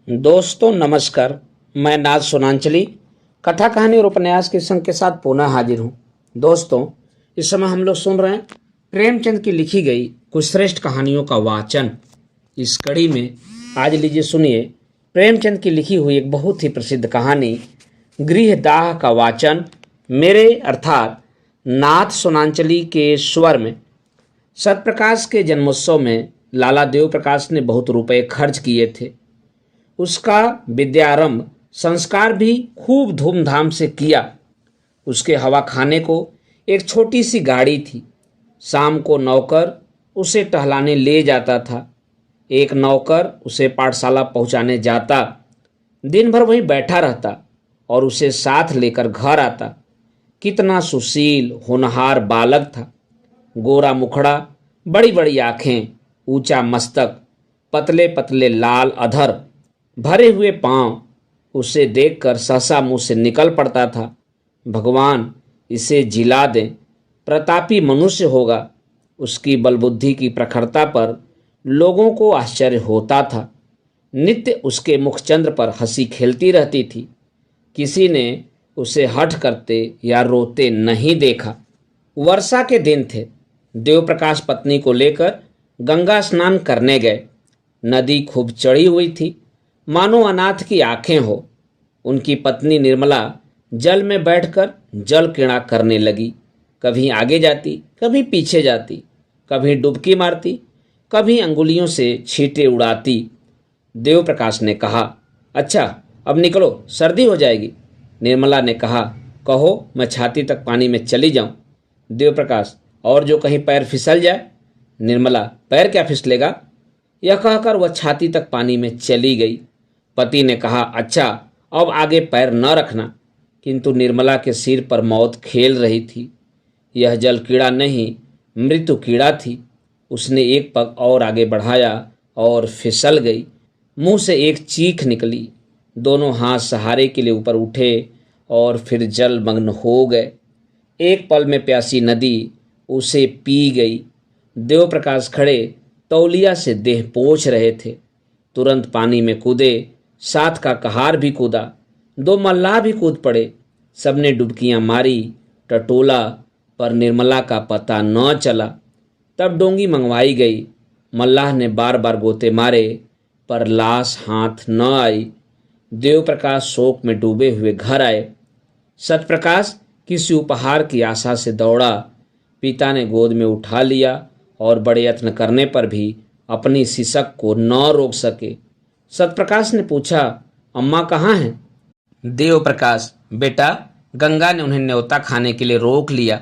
दोस्तों नमस्कार। मैं नाज सोनांचली कथा कहानी और उपन्यास के संग के साथ पुनः हाजिर हूँ। दोस्तों, इस समय हम लोग सुन रहे हैं प्रेमचंद की लिखी गई कुछ श्रेष्ठ कहानियों का वाचन। इस कड़ी में आज लीजिए सुनिए प्रेमचंद की लिखी हुई एक बहुत ही प्रसिद्ध कहानी गृहदाह का वाचन मेरे अर्थात नाथ सोनांचली के स्वर में। सत्यप्रकाश के जन्मोत्सव में लाला देव प्रकाश ने बहुत रुपए खर्च किए थे। उसका विद्यारंभ संस्कार भी खूब धूमधाम से किया। उसके हवा खाने को एक छोटी सी गाड़ी थी। शाम को नौकर उसे टहलाने ले जाता था। एक नौकर उसे पाठशाला पहुंचाने जाता। दिन भर वहीं बैठा रहता और उसे साथ लेकर घर आता। कितना सुशील होनहार बालक था। गोरा मुखड़ा, बड़ी बड़ी आंखें, ऊंचा मस्तक, पतले पतले लाल अधर, भरे हुए पांव। उसे देखकर सहसा मुंह से निकल पड़ता था, भगवान इसे जिला दें, प्रतापी मनुष्य होगा। उसकी बलबुद्धि की प्रखरता पर लोगों को आश्चर्य होता था। नित्य उसके मुखचंद्र पर हंसी खेलती रहती थी। किसी ने उसे हठ करते या रोते नहीं देखा। वर्षा के दिन थे। देवप्रकाश पत्नी को लेकर गंगा स्नान करने गए। नदी खूब चढ़ी हुई थी, मानो अनाथ की आंखें हो। उनकी पत्नी निर्मला जल में बैठकर जल क्रीड़ा करने लगी। कभी आगे जाती, कभी पीछे जाती, कभी डुबकी मारती, कभी अंगुलियों से छींटे उड़ाती। देवप्रकाश ने कहा, अच्छा अब निकलो, सर्दी हो जाएगी। निर्मला ने कहा, कहो मैं छाती तक पानी में चली जाऊं। देवप्रकाश, और जो कहीं पैर फिसल जाए। निर्मला, पैर क्या फिसलेगा। यह कहकर वह छाती तक पानी में चली गई। पति ने कहा, अच्छा अब आगे पैर न रखना। किंतु निर्मला के सिर पर मौत खेल रही थी। यह जल कीड़ा नहीं, मृत्यु कीड़ा थी। उसने एक पग और आगे बढ़ाया और फिसल गई। मुंह से एक चीख निकली। दोनों हाथ सहारे के लिए ऊपर उठे और फिर जलमग्न हो गए। एक पल में प्यासी नदी उसे पी गई। देवप्रकाश खड़े तौलिया से देह पोंछ रहे थे। तुरंत पानी में कूदे। साथ का कहार भी कूदा। दो मल्लाह भी कूद पड़े। सबने डुबकियां मारी, टटोला, पर निर्मला का पता न चला। तब डोंगी मंगवाई गई। मल्लाह ने बार बार गोते मारे, पर लाश हाथ न आई। देवप्रकाश शोक में डूबे हुए घर आए। सत्यप्रकाश किसी उपहार की आशा से दौड़ा। पिता ने गोद में उठा लिया और बड़े यत्न करने पर भी अपनी सिसक को न रोक सके। सत्यप्रकाश ने पूछा, अम्मा कहाँ हैं। देवप्रकाश, बेटा गंगा ने उन्हें न्योता खाने के लिए रोक लिया।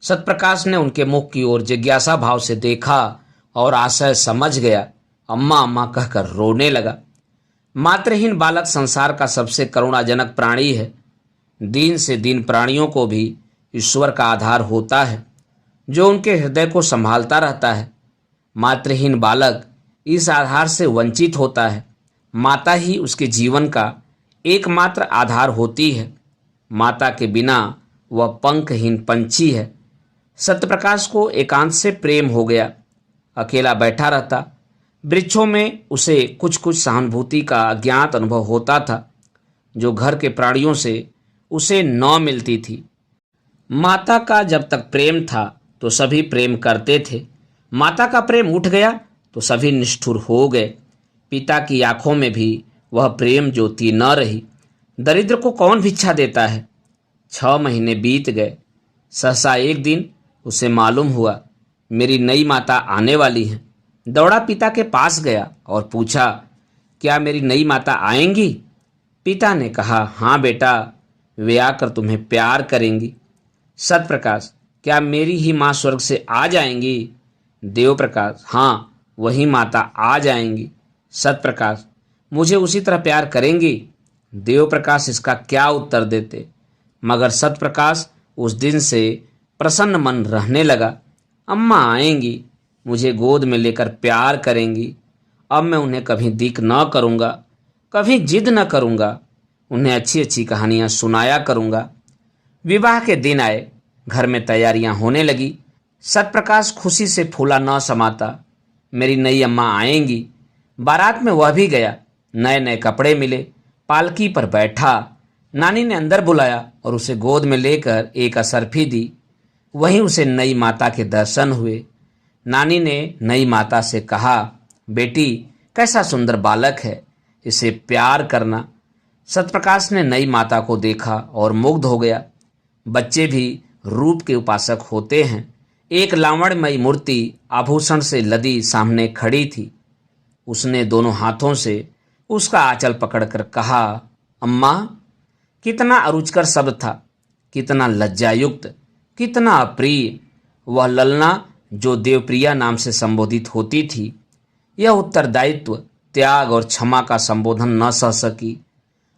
सत्यप्रकाश ने उनके मुख की ओर जिज्ञासा भाव से देखा और आशय समझ गया। अम्मा अम्मा कहकर रोने लगा। मातृहीन बालक संसार का सबसे करुणाजनक प्राणी है। दीन से दीन प्राणियों को भी ईश्वर का आधार होता है, जो उनके हृदय को संभालता रहता है। मातृहीन बालक इस आधार से वंचित होता है। माता ही उसके जीवन का एकमात्र आधार होती है। माता के बिना वह पंखहीन पंछी है। सत्यप्रकाश को एकांत से प्रेम हो गया। अकेला बैठा रहता। वृक्षों में उसे कुछ कुछ सहानुभूति का अज्ञात अनुभव होता था, जो घर के प्राणियों से उसे न मिलती थी। माता का जब तक प्रेम था तो सभी प्रेम करते थे। माता का प्रेम उठ गया तो सभी निष्ठुर हो गए। पिता की आंखों में भी वह प्रेम ज्योति न रही। दरिद्र को कौन भिक्षा देता है। 6 महीने बीत गए। सहसा एक दिन उसे मालूम हुआ मेरी नई माता आने वाली है। दौड़ा पिता के पास गया और पूछा, क्या मेरी नई माता आएंगी। पिता ने कहा, हाँ बेटा, वे आकर तुम्हें प्यार करेंगी। सत्यप्रकाश, क्या मेरी ही माँ स्वर्ग से आ जाएंगी। देवप्रकाश, हाँ वही माता आ जाएंगी। सत्यप्रकाश, मुझे उसी तरह प्यार करेंगी। देवप्रकाश इसका क्या उत्तर देते, मगर सत्यप्रकाश उस दिन से प्रसन्न मन रहने लगा। अम्मा आएंगी, मुझे गोद में लेकर प्यार करेंगी। अब मैं उन्हें कभी दिक न करूँगा, कभी जिद न करूँगा। उन्हें अच्छी अच्छी कहानियाँ सुनाया करूँगा। विवाह के दिन आए। घर में तैयारियां होने लगी। सत्यप्रकाश खुशी से फूला न समाता। मेरी नई अम्मा आएंगी। बारात में वह भी गया। नए नए कपड़े मिले, पालकी पर बैठा। नानी ने अंदर बुलाया और उसे गोद में लेकर एक असरफी दी। वहीं उसे नई माता के दर्शन हुए। नानी ने नई माता से कहा, बेटी कैसा सुंदर बालक है, इसे प्यार करना। सतप्रकाश ने नई माता को देखा और मुग्ध हो गया। बच्चे भी रूप के उपासक होते हैं। एक लावण्यमयी मूर्ति आभूषण से लदी सामने खड़ी थी। उसने दोनों हाथों से उसका आंचल पकड़कर कहा, अम्मा। कितना अरुचिकर शब्द था, कितना लज्जायुक्त, कितना अप्रिय। वह ललना जो देवप्रिया नाम से संबोधित होती थी, यह उत्तरदायित्व, त्याग और क्षमा का संबोधन न सह सकी।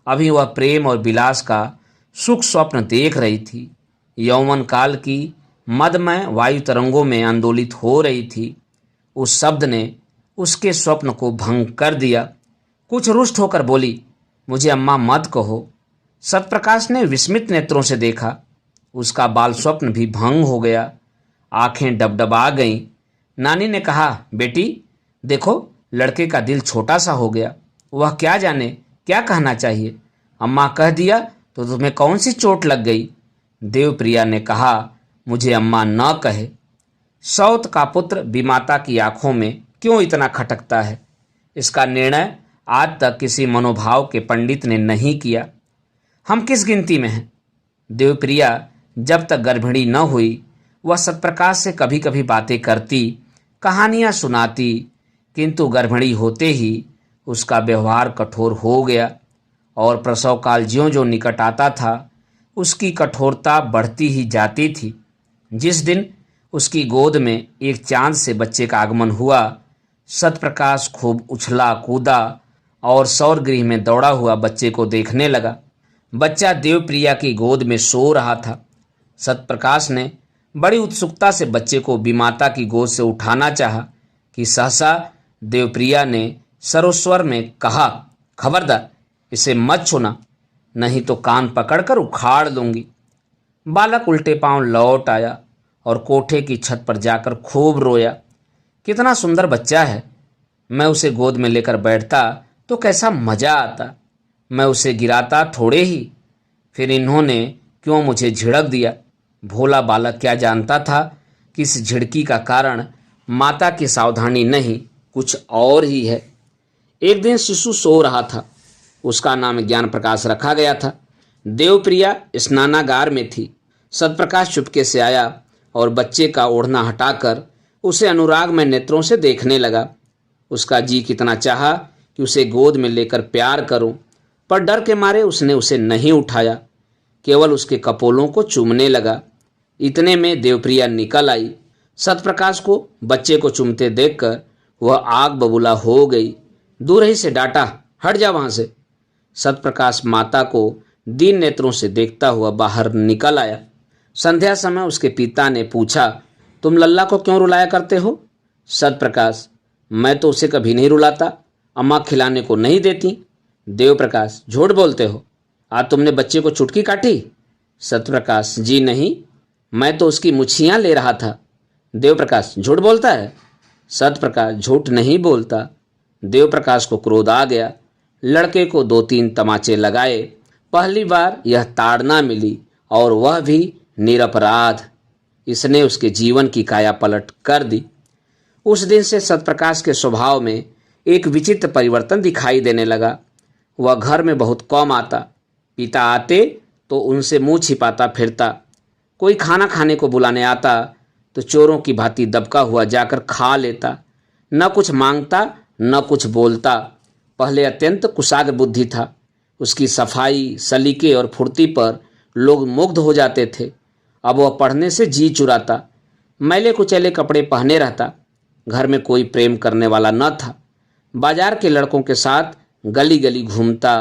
अभी वह प्रेम और विलास का सुख स्वप्न देख रही थी। यौवन काल की मदमय वायु तरंगों में आंदोलित हो रही थी। उस शब्द ने उसके स्वप्न को भंग कर दिया। कुछ रुष्ट होकर बोली, मुझे अम्मा मत कहो। सतप्रकाश ने विस्मित नेत्रों से देखा। उसका बाल स्वप्न भी भंग हो गया। आंखें डबडबा गईं। नानी ने कहा, बेटी देखो, लड़के का दिल छोटा सा हो गया। वह क्या जाने क्या कहना चाहिए। अम्मा कह दिया तो तुम्हें कौन सी चोट लग गई। देवप्रिया ने कहा, मुझे अम्मा न कहे। सौत का पुत्र विमाता की आंखों में क्यों इतना खटकता है, इसका निर्णय आज तक किसी मनोभाव के पंडित ने नहीं किया। हम किस गिनती में हैं। देवप्रिया जब तक गर्भिणी न हुई, वह सतप्रकाश से कभी कभी बातें करती, कहानियां सुनाती, किंतु गर्भिणी होते ही उसका व्यवहार कठोर हो गया और प्रसव काल ज्यों ज्यों निकट आता था, उसकी कठोरता बढ़ती ही जाती थी। जिस दिन उसकी गोद में एक चांद से बच्चे का आगमन हुआ, सतप्रकाश खूब उछला कूदा और सौरगृह में दौड़ा हुआ बच्चे को देखने लगा। बच्चा देवप्रिया की गोद में सो रहा था। सतप्रकाश ने बड़ी उत्सुकता से बच्चे को विमाता की गोद से उठाना चाहा कि सहसा देवप्रिया ने सरोस्वर में कहा, खबरदार, इसे मत छूना, नहीं तो कान पकड़कर उखाड़ दूंगी। बालक उल्टे पांव लौट आया और कोठे की छत पर जाकर खूब रोया। कितना सुंदर बच्चा है। मैं उसे गोद में लेकर बैठता तो कैसा मजा आता। मैं उसे गिराता थोड़े ही, फिर इन्होंने क्यों मुझे झिड़क दिया। भोला बालक क्या जानता था कि इस झिड़की का कारण माता की सावधानी नहीं, कुछ और ही है। एक दिन शिशु सो रहा था। उसका नाम ज्ञान प्रकाश रखा गया था। देवप्रिया स्नानागार में थी। सतप्रकाश चुपके से आया और बच्चे का ओढ़ना हटाकर उसे अनुराग में नेत्रों से देखने लगा। उसका जी कितना चाहा कि उसे गोद में लेकर प्यार करूं, पर डर के मारे उसने उसे नहीं उठाया, केवल उसके कपोलों को चूमने लगा। इतने में देवप्रिया निकल आई। सतप्रकाश को बच्चे को चूमते देखकर वह आग बबूला हो गई। दूर ही से डांटा, हट जा वहां से। सतप्रकाश माता को दीन नेत्रों से देखता हुआ बाहर निकल आया। संध्या समय उसके पिता ने पूछा, तुम लल्ला को क्यों रुलाया करते हो। सतप्रकाश, मैं तो उसे कभी नहीं रुलाता, अम्मा खिलाने को नहीं देती। देवप्रकाश, झूठ बोलते हो, आज तुमने बच्चे को चुटकी काटी। सतप्रकाश, जी नहीं, मैं तो उसकी मुछियां ले रहा था। देवप्रकाश, झूठ बोलता है। सतप्रकाश, झूठ नहीं बोलता। देवप्रकाश को क्रोध आ गया। लड़के को 2-3 तमाचे लगाए। पहली बार यह ताड़ना मिली और वह भी निरपराध। इसने उसके जीवन की काया पलट कर दी। उस दिन से सतप्रकाश के स्वभाव में एक विचित्र परिवर्तन दिखाई देने लगा। वह घर में बहुत कम आता। पिता आते तो उनसे मुंह छिपाता फिरता। कोई खाना खाने को बुलाने आता तो चोरों की भांति दबका हुआ जाकर खा लेता। न कुछ मांगता न कुछ बोलता। पहले अत्यंत कुशाग्र बुद्धि था। उसकी सफाई, सलीके और फुर्ती पर लोग मुग्ध हो जाते थे। अब वह पढ़ने से जी चुराता। मैले कुचैले कपड़े पहने रहता। घर में कोई प्रेम करने वाला न था। बाजार के लड़कों के साथ गली गली घूमता,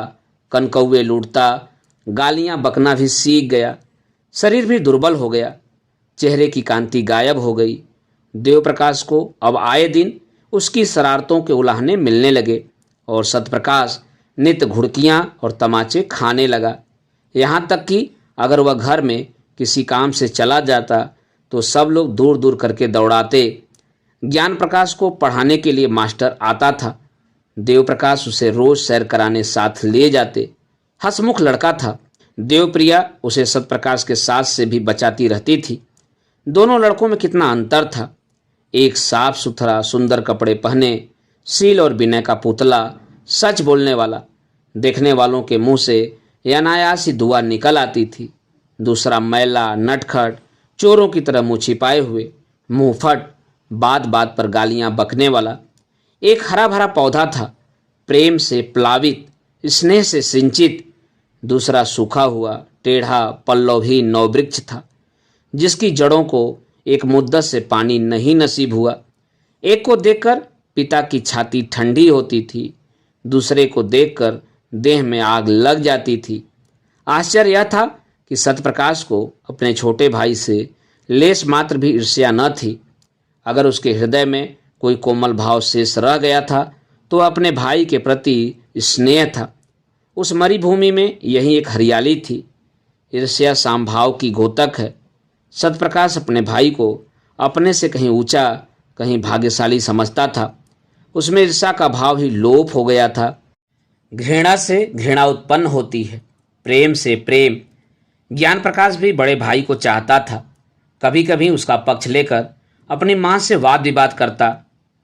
कनकौवे लूटता, गालियां बकना भी सीख गया। शरीर भी दुर्बल हो गया। चेहरे की कांति गायब हो गई। देवप्रकाश को अब आए दिन उसकी शरारतों के उलाहने मिलने लगे और सतप्रकाश नित्य घुड़कियां और तमाचे खाने लगा। यहाँ तक कि अगर वह घर में किसी काम से चला जाता तो सब लोग दूर दूर करके दौड़ाते। ज्ञान प्रकाश को पढ़ाने के लिए मास्टर आता था। देवप्रकाश उसे रोज सैर कराने साथ ले जाते। हंसमुख लड़का था। देवप्रिया उसे सतप्रकाश के साथ से भी बचाती रहती थी। दोनों लड़कों में कितना अंतर था। एक साफ सुथरा सुंदर कपड़े पहने, शील और विनय का पुतला, सच बोलने वाला, देखने वालों के मुंह से अनायास ही दुआ निकल आती थी। दूसरा मैला, नटखट, चोरों की तरह मुंह छिपाए हुए, मुंह फट, बात बात पर गालियां बकने वाला। एक हरा भरा पौधा था, प्रेम से प्लावित, स्नेह से सिंचित। दूसरा सूखा हुआ, टेढ़ा, पल्लवहीन नववृक्ष था, जिसकी जड़ों को एक मुद्दत से पानी नहीं नसीब हुआ। एक को देखकर पिता की छाती ठंडी होती थी, दूसरे को देखकर देह में आग लग जाती थी। आश्चर्य यह था कि सतप्रकाश को अपने छोटे भाई से लेस मात्र भी ईर्ष्या न थी। अगर उसके हृदय में कोई कोमल भाव शेष रह गया था तो अपने भाई के प्रति स्नेह था। उस मरी भूमि में यही एक हरियाली थी। ईर्ष्या सामभाव की घोतक है। सतप्रकाश अपने भाई को अपने से कहीं ऊंचा, कहीं भाग्यशाली समझता था। उसमें ईर्ष्या का भाव ही लोप हो गया था। घृणा से घृणा उत्पन्न होती है, प्रेम से प्रेम। ज्ञान प्रकाश भी बड़े भाई को चाहता था। कभी कभी उसका पक्ष लेकर अपनी माँ से वाद विवाद करता,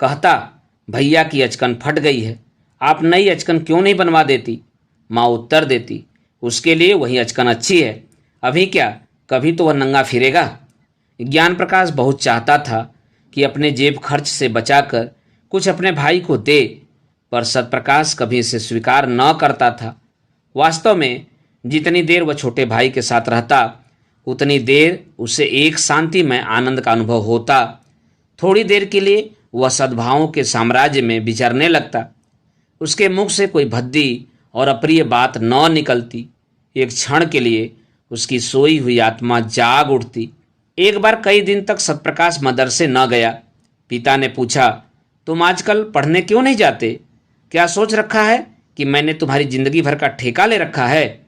कहता, भैया की अचकन फट गई है, आप नई अचकन क्यों नहीं बनवा देती। माँ उत्तर देती, उसके लिए वही अचकन अच्छी है, अभी क्या, कभी तो वह नंगा फिरेगा। ज्ञान प्रकाश बहुत चाहता था कि अपने जेब खर्च से बचाकर कुछ अपने भाई को दे, पर सतप्रकाश कभी इसे स्वीकार न करता था। वास्तव में जितनी देर वह छोटे भाई के साथ रहता, उतनी देर उसे एक शांतिमय आनंद का अनुभव होता। थोड़ी देर के लिए वह सद्भावों के साम्राज्य में विचरने लगता। उसके मुख से कोई भद्दी और अप्रिय बात न निकलती। एक क्षण के लिए उसकी सोई हुई आत्मा जाग उठती। एक बार कई दिन तक सतप्रकाश मदरसे न गया। पिता ने पूछा, तुम आजकल पढ़ने क्यों नहीं जाते? क्या सोच रखा है कि मैंने तुम्हारी जिंदगी भर का ठेका ले रखा है?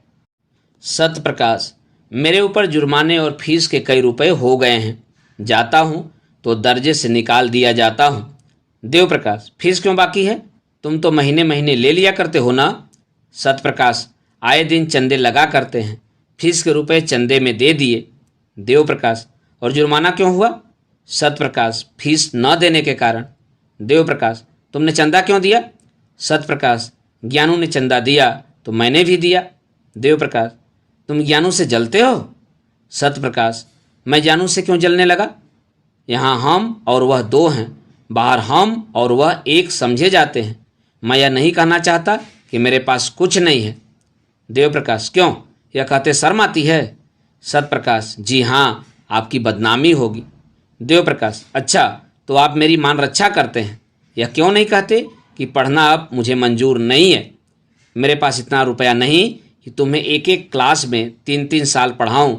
सतप्रकाश, मेरे ऊपर जुर्माने और फीस के कई रुपए हो गए हैं। जाता हूँ तो दर्जे से निकाल दिया जाता हूँ। देवप्रकाश, फीस क्यों बाकी है? तुम तो महीने महीने ले लिया करते हो ना? सतप्रकाश, आए दिन चंदे लगा करते हैं, फीस के रुपए चंदे में दे दिए। देवप्रकाश, और जुर्माना क्यों हुआ? सतप्रकाश, फीस न देने के कारण। देवप्रकाश, तुमने चंदा क्यों दिया? सतप्रकाश, ज्ञानू ने चंदा दिया तो मैंने भी दिया। देवप्रकाश, तुम ज्ञानू से जलते हो? सतप्रकाश, मैं ज्ञानू से क्यों जलने लगा? यहाँ हम और वह दो हैं, बाहर हम और वह एक समझे जाते हैं। मैं यह नहीं कहना चाहता कि मेरे पास कुछ नहीं है। देवप्रकाश, क्यों, यह कहते शर्म आती है? सतप्रकाश, जी हाँ, आपकी बदनामी होगी। देवप्रकाश, अच्छा तो आप मेरी मान रक्षा करते हैं, यह क्यों नहीं कहते कि पढ़ना अब मुझे मंजूर नहीं है? मेरे पास इतना रुपया नहीं कि तुम्हें एक एक क्लास में 3-3 साल पढ़ाऊं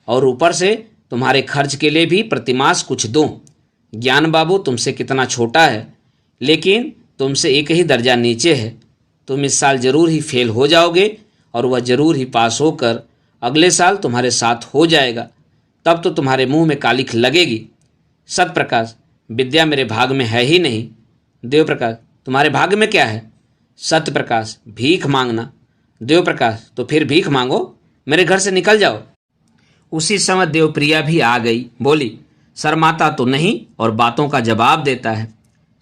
और ऊपर से तुम्हारे खर्च के लिए भी प्रतिमास कुछ दूं। ज्ञान बाबू तुमसे कितना छोटा है, लेकिन तुमसे एक ही दर्जा नीचे है। तुम इस साल जरूर ही फेल हो जाओगे और वह जरूर ही पास होकर अगले साल तुम्हारे साथ हो जाएगा। तब तो तुम्हारे मुंह में कालिख लगेगी। सतप्रकाश, विद्या मेरे भाग में है ही नहीं। देवप्रकाश, तुम्हारे भाग्य में क्या है? सत्यप्रकाश, भीख मांगना। देवप्रकाश, तो फिर भीख मांगो, मेरे घर से निकल जाओ। उसी समय देवप्रिया भी आ गई। बोली, शर्माता तो नहीं और बातों का जवाब देता है।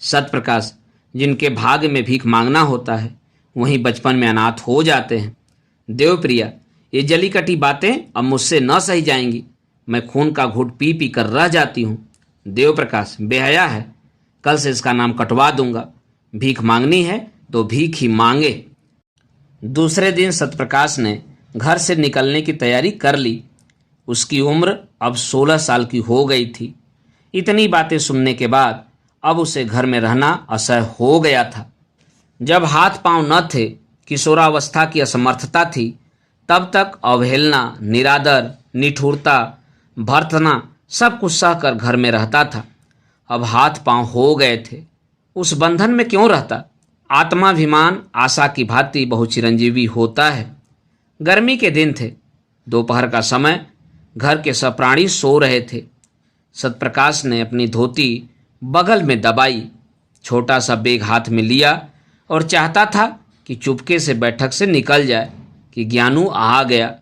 सतप्रकाश, जिनके भाग्य में भीख मांगना होता है वहीं बचपन में अनाथ हो जाते हैं। देवप्रिया, ये जली कटी बातें अब मुझसे न सही जाएंगी। मैं खून का घूंट पी पी कर रह जाती हूँ। देवप्रकाश, बेहया है, कल से इसका नाम कटवा दूंगा। भीख मांगनी है तो भीख ही मांगे। दूसरे दिन सतप्रकाश ने घर से निकलने की तैयारी कर ली। उसकी उम्र अब 16 साल की हो गई थी। इतनी बातें सुनने के बाद अब उसे घर में रहना असह्य हो गया था। जब हाथ पांव न थे, किशोरावस्था की असमर्थता थी, तब तक अवहेलना, निरादर, निठुरता, भर्त्सना सब कुछ सहकर घर में रहता था। अब हाथ पांव हो गए थे, उस बंधन में क्यों रहता? आत्माभिमान आशा की भांति बहु चिरंजीवी होता है। गर्मी के दिन थे, दोपहर का समय, घर के सब प्राणी सो रहे थे। सतप्रकाश ने अपनी धोती बगल में दबाई, छोटा सा बैग हाथ में लिया और चाहता था कि चुपके से बैठक से निकल जाए कि ज्ञानू आ गया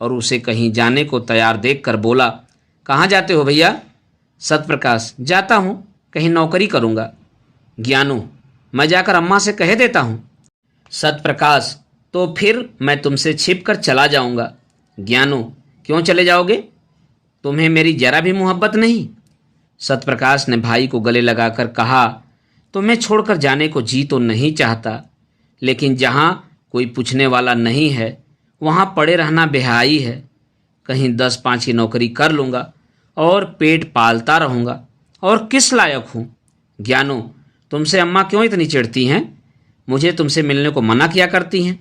और उसे कहीं जाने को तैयार देखकर बोला, कहाँ जाते हो भैया? सत्यप्रकाश, जाता हूँ, कहीं नौकरी करूँगा। ज्ञानू, मैं जाकर अम्मा से कह देता हूँ। सत्यप्रकाश, तो फिर मैं तुमसे छिप कर चला जाऊँगा। ज्ञानू, क्यों चले जाओगे? तुम्हें मेरी जरा भी मोहब्बत नहीं? सत्यप्रकाश ने भाई को गले लगाकर कहा, तुम्हें छोड़कर जाने को जी तो नहीं चाहता, लेकिन जहाँ कोई पूछने वाला नहीं है वहाँ पड़े रहना बेहाई है। कहीं 10-5 की नौकरी कर लूँगा और पेट पालता रहूँगा, और किस लायक हूँ? ज्ञानू, तुमसे अम्मा क्यों इतनी चिढ़ती हैं? मुझे तुमसे मिलने को मना किया करती हैं।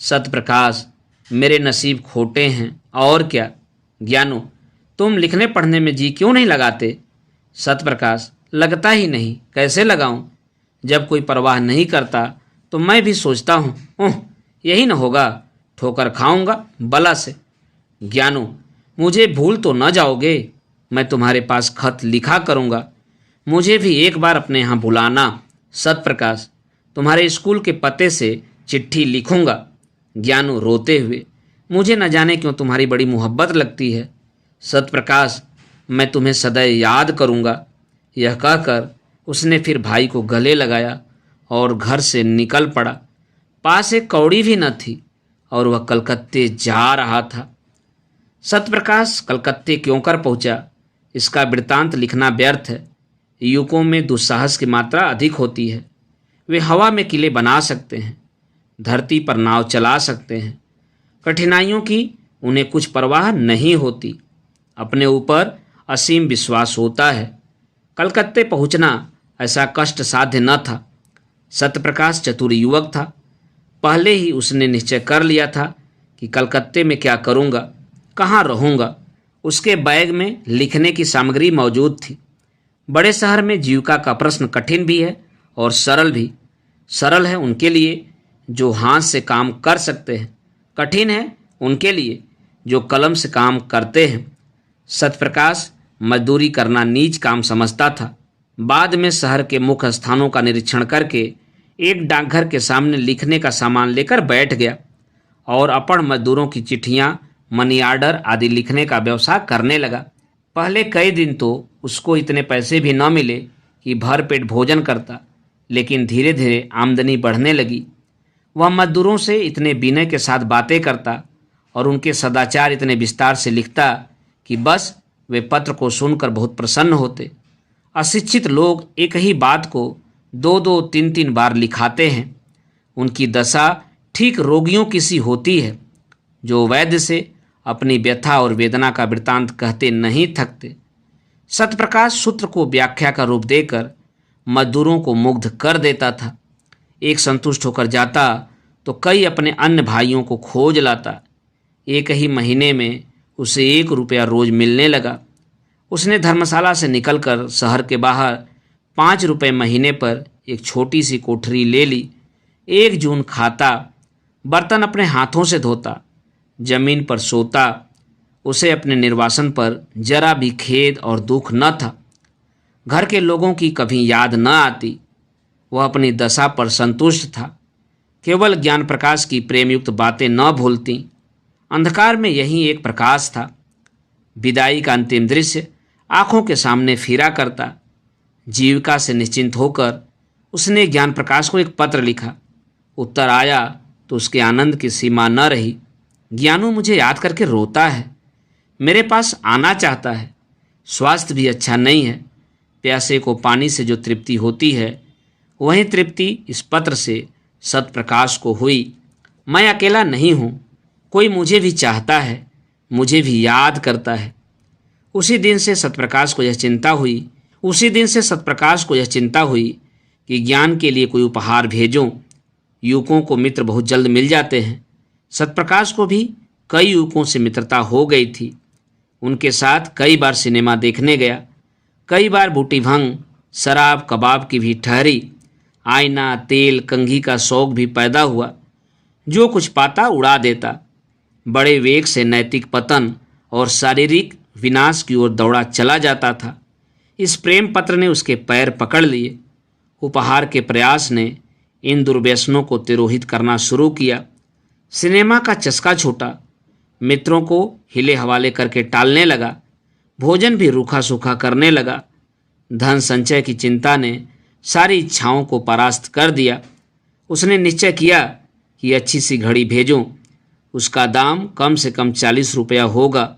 सत्यप्रकाश, मेरे नसीब खोटे हैं और क्या। ज्ञानू, तुम लिखने पढ़ने में जी क्यों नहीं लगाते? सत्यप्रकाश, लगता ही नहीं, कैसे लगाऊं? जब कोई परवाह नहीं करता तो मैं भी सोचता हूँ, ओह यही न होगा, ठोकर खाऊंगा बला से। ज्ञानू, मुझे भूल तो न जाओगे? मैं तुम्हारे पास खत लिखा करूँगा, मुझे भी एक बार अपने यहाँ बुलाना। सत्यप्रकाश, तुम्हारे स्कूल के पते से चिट्ठी लिखूंगा। ज्ञानू रोते हुए, मुझे न जाने क्यों तुम्हारी बड़ी मोहब्बत लगती है। सत्यप्रकाश, मैं तुम्हें सदैव याद करूंगा। यह कहकर उसने फिर भाई को गले लगाया और घर से निकल पड़ा। पास एक कौड़ी भी न थी और वह कलकत्ते जा रहा था। सत्यप्रकाश कलकत्ते क्यों कर पहुंचा, इसका वृत्तांत लिखना व्यर्थ है। युवकों में दुस्साहस की मात्रा अधिक होती है। वे हवा में किले बना सकते हैं, धरती पर नाव चला सकते हैं। कठिनाइयों की उन्हें कुछ परवाह नहीं होती, अपने ऊपर असीम विश्वास होता है। कलकत्ते पहुंचना ऐसा कष्ट साध्य न था। सत्यप्रकाश चतुर युवक था। पहले ही उसने निश्चय कर लिया था कि कलकत्ते में क्या करूंगा, कहाँ रहूंगा। उसके बैग में लिखने की सामग्री मौजूद थी। बड़े शहर में जीविका का प्रश्न कठिन भी है और सरल भी। सरल है उनके लिए जो हाथ से काम कर सकते हैं, कठिन है उनके लिए जो कलम से काम करते हैं। सत्यप्रकाश मजदूरी करना नीच काम समझता था। बाद में शहर के मुख्य स्थानों का निरीक्षण करके एक डाकघर के सामने लिखने का सामान लेकर बैठ गया और अपढ़ मजदूरों की चिट्ठियां, मनी आर्डर आदि लिखने का व्यवसाय करने लगा। पहले कई दिन तो उसको इतने पैसे भी न मिले कि भर पेट भोजन करता, लेकिन धीरे धीरे आमदनी बढ़ने लगी। वह मजदूरों से इतने विनय के साथ बातें करता और उनके सदाचार इतने विस्तार से लिखता कि बस वे पत्र को सुनकर बहुत प्रसन्न होते। अशिक्षित लोग एक ही बात को 2-2, 3-3 बार लिखाते हैं। उनकी दशा ठीक रोगियों की सी होती है जो वैद्य से अपनी व्यथा और वेदना का वृत्तांत कहते नहीं थकते। सत्यप्रकाश सूत्र को व्याख्या का रूप देकर मजदूरों को मुग्ध कर देता था। एक संतुष्ट होकर जाता तो कई अपने अन्य भाइयों को खोज लाता। एक ही महीने में उसे 1 रुपया रोज मिलने लगा। उसने धर्मशाला से निकलकर शहर के बाहर 5 रुपये महीने पर एक छोटी सी कोठरी ले ली। 1 जून खाता, बर्तन अपने हाथों से धोता, जमीन पर सोता। उसे अपने निर्वासन पर जरा भी खेद और दुख न था। घर के लोगों की कभी याद न आती। वह अपनी दशा पर संतुष्ट था। केवल ज्ञान प्रकाश की प्रेमयुक्त बातें न भूलती। अंधकार में यही एक प्रकाश था। विदाई का अंतिम दृश्य आंखों के सामने फिरा करता। जीविका से निश्चिंत होकर उसने ज्ञान प्रकाश को एक पत्र लिखा। उत्तर आया तो उसके आनंद की सीमा न रही। ज्ञानू मुझे याद करके रोता है, मेरे पास आना चाहता है, स्वास्थ्य भी अच्छा नहीं है। प्यासे को पानी से जो तृप्ति होती है वही तृप्ति इस पत्र से सत्यप्रकाश को हुई। मैं अकेला नहीं हूँ, कोई मुझे भी चाहता है, मुझे भी याद करता है। उसी दिन से सत्यप्रकाश को यह चिंता हुई कि ज्ञान के लिए कोई उपहार भेजूं। युवकों को मित्र बहुत जल्द मिल जाते हैं। सत्यप्रकाश को भी कई युवकों से मित्रता हो गई थी। उनके साथ कई बार सिनेमा देखने गया, कई बार बूटी भंग, शराब, कबाब की भी ठहरी। आईना, तेल, कंघी का शौक भी पैदा हुआ। जो कुछ पाता उड़ा देता। बड़े वेग से नैतिक पतन और शारीरिक विनाश की ओर दौड़ा चला जाता था। इस प्रेम पत्र ने उसके पैर पकड़ लिए। उपहार के प्रयास ने इन दुर्व्यसनों को तिरोहित करना शुरू किया। सिनेमा का चस्का छूटा, मित्रों को हिले हवाले करके टालने लगा, भोजन भी रूखा सूखा करने लगा। धन संचय की चिंता ने सारी इच्छाओं को परास्त कर दिया। उसने निश्चय किया कि अच्छी सी घड़ी भेजूं, उसका दाम कम से कम 40 रुपया होगा।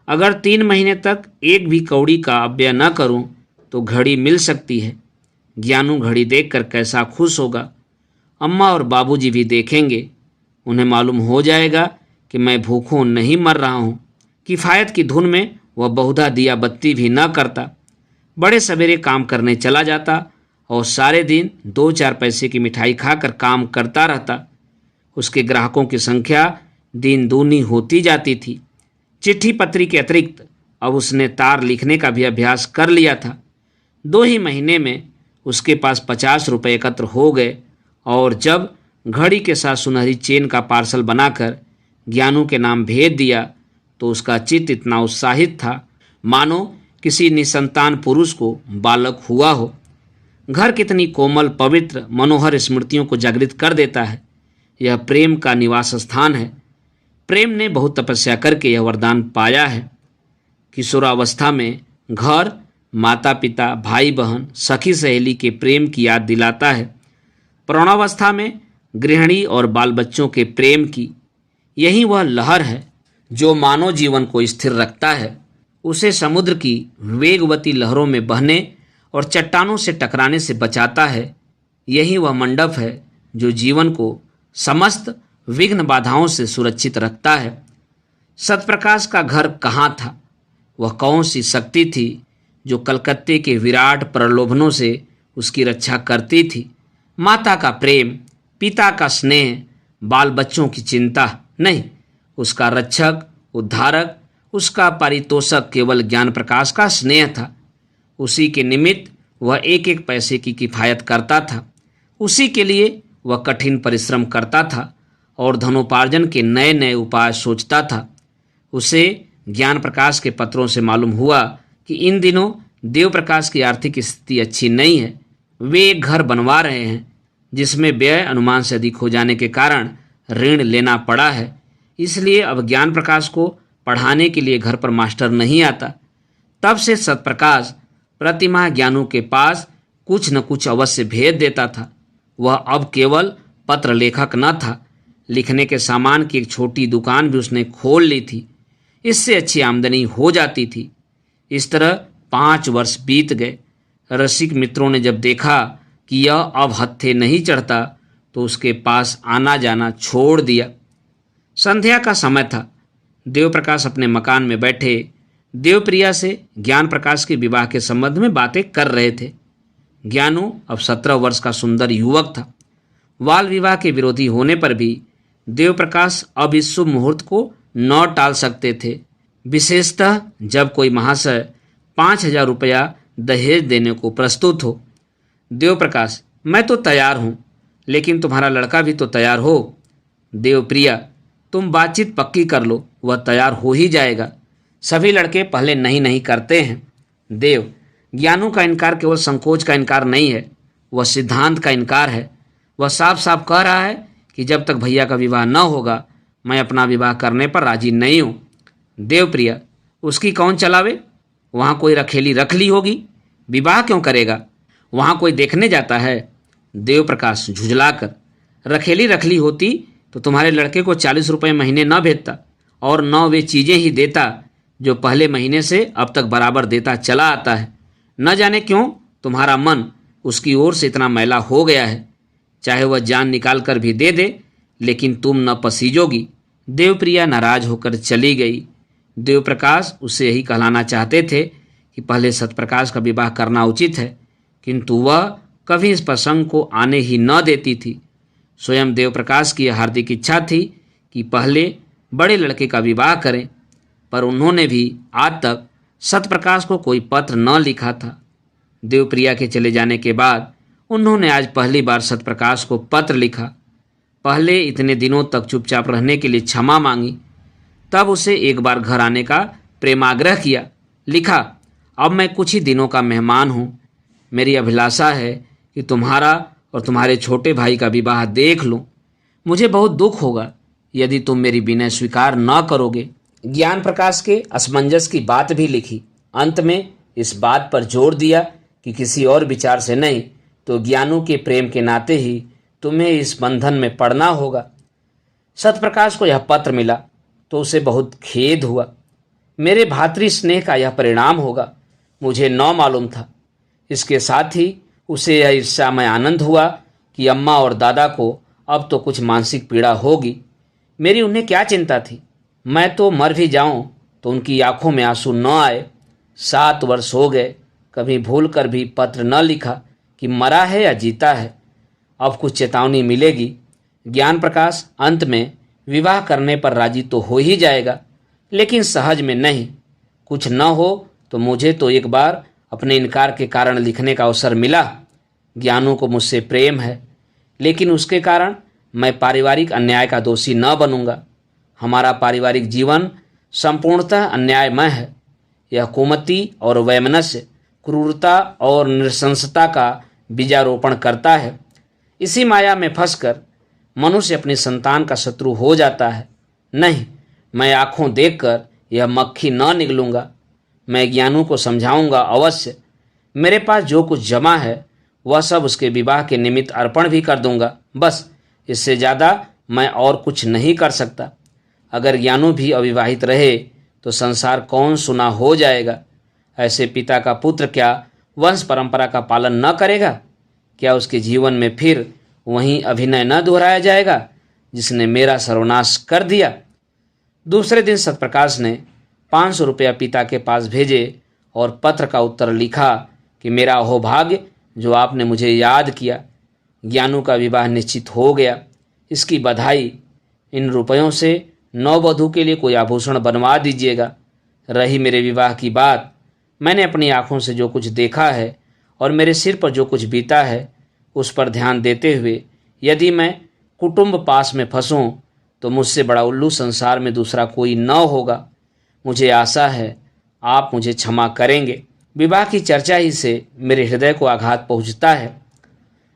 अगर 3 महीने तक एक भी कौड़ी का अव्यय न करूं तो घड़ी मिल सकती है। ज्ञानू घड़ी देखकर कैसा खुश होगा। अम्मा और बाबूजी भी देखेंगे, उन्हें मालूम हो जाएगा कि मैं भूखों नहीं मर रहा हूँ। किफ़ायत की धुन में वह बहुधा दिया बत्ती भी न करता, बड़े सवेरे काम करने चला जाता और सारे दिन 2-4 पैसे की मिठाई खाकर काम करता रहता। उसके ग्राहकों की संख्या दिन दूनी होती जाती थी। चिट्ठी पत्री के अतिरिक्त अब उसने तार लिखने का भी अभ्यास कर लिया था। 2 ही महीने में उसके पास 50 रुपये एकत्र हो गए और जब घड़ी के साथ सुनहरी चेन का पार्सल बनाकर ज्ञानू के नाम भेज दिया तो उसका चित्त इतना उत्साहित था मानो किसी निसंतान पुरुष को बालक हुआ हो। घर कितनी कोमल, पवित्र, मनोहर स्मृतियों को जागृत कर देता है। यह प्रेम का निवास स्थान है। प्रेम ने बहुत तपस्या करके यह वरदान पाया है। किशोरावस्था में घर माता पिता, भाई बहन, सखी सहेली के प्रेम की याद दिलाता है। प्रौढ़ावस्था में गृहिणी और बाल बच्चों के प्रेम की। यही वह लहर है जो मानव जीवन को स्थिर रखता है, उसे समुद्र की वेगवती लहरों में बहने और चट्टानों से टकराने से बचाता है। यही वह मंडप है जो जीवन को समस्त विघ्न बाधाओं से सुरक्षित रखता है। सतप्रकाश का घर कहाँ था? वह कौन सी शक्ति थी जो कलकत्ते के विराट प्रलोभनों से उसकी रक्षा करती थी? माता का प्रेम, पिता का स्नेह, बाल बच्चों की चिंता नहीं। उसका रक्षक, उद्धारक, उसका पारितोषक केवल ज्ञान प्रकाश का स्नेह था। उसी के निमित्त वह एक एक पैसे की किफ़ायत करता था। उसी के लिए वह कठिन परिश्रम करता था और धनोपार्जन के नए नए उपाय सोचता था। उसे ज्ञान प्रकाश के पत्रों से मालूम हुआ कि इन दिनों देव प्रकाश की आर्थिक स्थिति अच्छी नहीं है। वे एक घर बनवा रहे हैं जिसमें व्यय अनुमान से अधिक हो जाने के कारण ऋण लेना पड़ा है। इसलिए अब ज्ञान प्रकाश को पढ़ाने के लिए घर पर मास्टर नहीं आता। तब से सतप्रकाश प्रतिमाह ज्ञानू के पास कुछ न कुछ अवश्य भेज देता था। वह अब केवल पत्र लेखक न था, लिखने के सामान की एक छोटी दुकान भी उसने खोल ली थी। इससे अच्छी आमदनी हो जाती थी। इस तरह 5 वर्ष बीत गए। रसिक मित्रों ने जब देखा कि यह अब हत्थे नहीं चढ़ता तो उसके पास आना जाना छोड़ दिया। संध्या का समय था। देवप्रकाश अपने मकान में बैठे देवप्रिया से ज्ञान प्रकाश के विवाह के संबंध में बातें कर रहे थे। ज्ञानू अब 17 वर्ष का सुंदर युवक था। बाल विवाह के विरोधी होने पर भी देवप्रकाश अब इस शुभ मुहूर्त को न टाल सकते थे, विशेषतः जब कोई महाशय 5,000 रुपया दहेज देने को प्रस्तुत हो। देवप्रकाश, मैं तो तैयार हूँ, लेकिन तुम्हारा लड़का भी तो तैयार हो। देवप्रिया, तुम बातचीत पक्की कर लो, वह तैयार हो ही जाएगा। सभी लड़के पहले नहीं नहीं करते हैं। देव, ज्ञानू का इनकार केवल संकोच का इनकार नहीं है, वह सिद्धांत का इनकार है। वह साफ साफ कह रहा है कि जब तक भैया का विवाह न होगा मैं अपना विवाह करने पर राजी नहीं हूँ। देवप्रिया, उसकी कौन चलावे? वहाँ कोई रखेली रख ली होगी, विवाह क्यों करेगा? वहाँ कोई देखने जाता है? देवप्रकाश झुझलाकर, रखेली रख ली होती तो तुम्हारे लड़के को 40 रुपये महीने न भेजता और न वे चीज़ें ही देता जो पहले महीने से अब तक बराबर देता चला आता है। न जाने क्यों तुम्हारा मन उसकी ओर से इतना मैला हो गया है। चाहे वह जान निकाल कर भी दे दे, लेकिन तुम न पसीजोगी। देवप्रिया नाराज होकर चली गई। देवप्रकाश उससे यही कहलाना चाहते थे कि पहले सतप्रकाश का विवाह करना उचित है, किंतु वह कभी इस प्रसंग को आने ही न देती थी। स्वयं देवप्रकाश की हार्दिक इच्छा थी कि पहले बड़े लड़के का विवाह करें, पर उन्होंने भी आज तक सतप्रकाश को कोई पत्र न लिखा था। देवप्रिया के चले जाने के बाद उन्होंने आज पहली बार सतप्रकाश को पत्र लिखा। पहले इतने दिनों तक चुपचाप रहने के लिए क्षमा मांगी, तब उसे एक बार घर आने का प्रेमाग्रह किया। लिखा, अब मैं कुछ ही दिनों का मेहमान हूँ। मेरी अभिलाषा है कि तुम्हारा और तुम्हारे छोटे भाई का विवाह देख लूं, मुझे बहुत दुख होगा यदि तुम मेरी विनय स्वीकार न करोगे। ज्ञान प्रकाश के असमंजस की बात भी लिखी। अंत में इस बात पर जोर दिया कि किसी और विचार से नहीं तो ज्ञानू के प्रेम के नाते ही तुम्हें इस बंधन में पड़ना होगा। सत्यप्रकाश को यह पत्र मिला तो उसे बहुत खेद हुआ। मेरे भातृ स्नेह का यह परिणाम होगा, मुझे न मालूम था। इसके साथ ही उसे यह ईर्ष्यामय आनंद हुआ कि अम्मा और दादा को अब तो कुछ मानसिक पीड़ा होगी। मेरी उन्हें क्या चिंता थी, मैं तो मर भी जाऊं तो उनकी आंखों में आंसू न आए। 7 वर्ष हो गए, कभी भूल कर भी पत्र न लिखा कि मरा है या जीता है। अब कुछ चेतावनी मिलेगी। ज्ञान प्रकाश अंत में विवाह करने पर राजी तो हो ही जाएगा, लेकिन सहज में नहीं। कुछ न हो तो मुझे तो एक बार अपने इनकार के कारण लिखने का अवसर मिला। ज्ञानू को मुझसे प्रेम है, लेकिन उसके कारण मैं पारिवारिक अन्याय का दोषी न बनूंगा। हमारा पारिवारिक जीवन संपूर्णतः अन्यायमय है। यह कुमति और वैमनस्य, क्रूरता और नृशंसता का बीजारोपण करता है। इसी माया में फंसकर मनुष्य अपनी संतान का शत्रु हो जाता है। नहीं, मैं आंखों देखकर यह मक्खी न निगलूंगा। मैं ज्ञानू को समझाऊंगा अवश्य। मेरे पास जो कुछ जमा है वह सब उसके विवाह के निमित्त अर्पण भी कर दूंगा। बस, इससे ज़्यादा मैं और कुछ नहीं कर सकता। अगर ज्ञानू भी अविवाहित रहे तो संसार कौन सुना हो जाएगा। ऐसे पिता का पुत्र क्या वंश परंपरा का पालन न करेगा? क्या उसके जीवन में फिर वही अभिनय न दोहराया जाएगा जिसने मेरा सर्वनाश कर दिया? दूसरे दिन सत्यप्रकाश ने 500 रुपया पिता के पास भेजे और पत्र का उत्तर लिखा कि मेरा अहोभाग्य जो आपने मुझे याद किया। ज्ञानू का विवाह निश्चित हो गया, इसकी बधाई। इन रुपयों से नववधू के लिए कोई आभूषण बनवा दीजिएगा। रही मेरे विवाह की बात, मैंने अपनी आंखों से जो कुछ देखा है और मेरे सिर पर जो कुछ बीता है उस पर ध्यान देते हुए यदि मैं कुटुंब पास में फंसूं तो मुझसे बड़ा उल्लू संसार में दूसरा कोई न होगा। मुझे आशा है आप मुझे क्षमा करेंगे। विवाह की चर्चा ही से मेरे हृदय को आघात पहुंचता है।